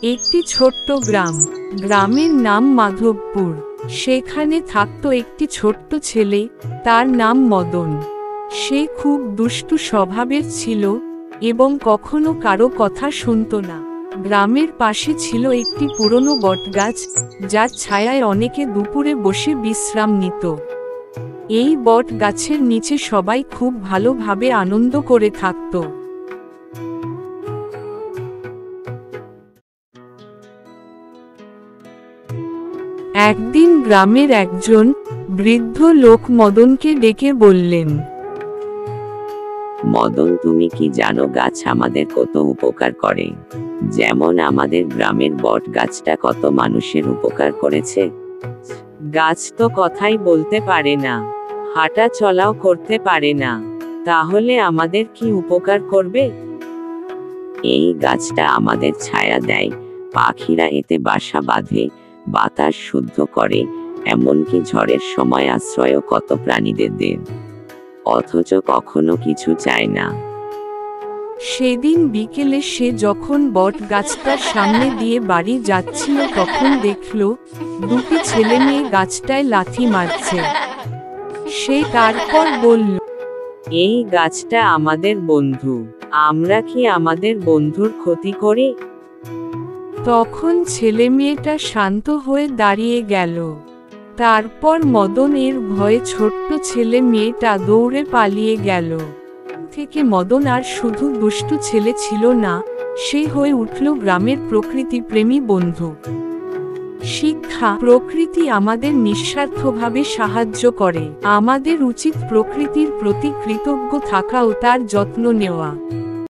একটি ছোট্ট গ্রাম। গ্রামের নাম মাধবপুর। সেখানে থাকতো একটি ছোট্ট ছেলে, তার নাম মদন। সে খুব দুষ্টু স্বভাবের ছিল এবং কখনো কারো কথা শুনত না। গ্রামের পাশে ছিল একটি পুরনো বটগাছ, যার ছায়ায় অনেকে দুপুরে বসে বিশ্রাম নিত। এই বট গাছের নিচে সবাই খুব ভালোভাবে আনন্দ করে থাকত। একদিন গ্রামের একজন বৃদ্ধ লোক মদনকে ডেকে বললেন, মদন, তুমি কি জানো গাছ আমাদের কত উপকার করে? যেমন আমাদের গ্রামের বট গাছটা কত মানুষের উপকার করেছে। গাছ তো কথাই বলতে পারে না, হাঁটা চলাও করতে পারে না, তাহলে আমাদের কি উপকার করবে? এই গাছটা আমাদের ছায়া দেয়, পাখিরা এতে বাসা বাঁধে, বাতাস শুদ্ধ করে, এমনকি ঝড়ের সময় আশ্রয়ও কত প্রাণীদের দেয়, অথচ কখনো কিছু চায় না। সেদিন বিকেলে সে যখন বট গাছটার সামনে দিয়ে বাড়ি যাচ্ছিল তখন দেখল দুটি ছেলে মেয়ে গাছটায় লাথি মারছে। সে তারপর বলল, এই গাছটা আমাদের বন্ধু, আমরা কি আমাদের বন্ধুর ক্ষতি করি? তখন ছেলে মেয়েটা শান্ত হয়ে দাঁড়িয়ে গেল। তারপর মদনের ভয়ে ছোট্ট ছেলে মেয়েটা দৌড়ে পালিয়ে গেল। থেকে মদন আর শুধু দুষ্টু ছেলে ছিল না, সে হয়ে উঠল গ্রামের প্রকৃতিপ্রেমী বন্ধু। শিক্ষা: প্রকৃতি আমাদের নিঃস্বার্থভাবে সাহায্য করে। আমাদের উচিত প্রকৃতির প্রতি কৃতজ্ঞ থাকা ও তার যত্ন নেওয়া।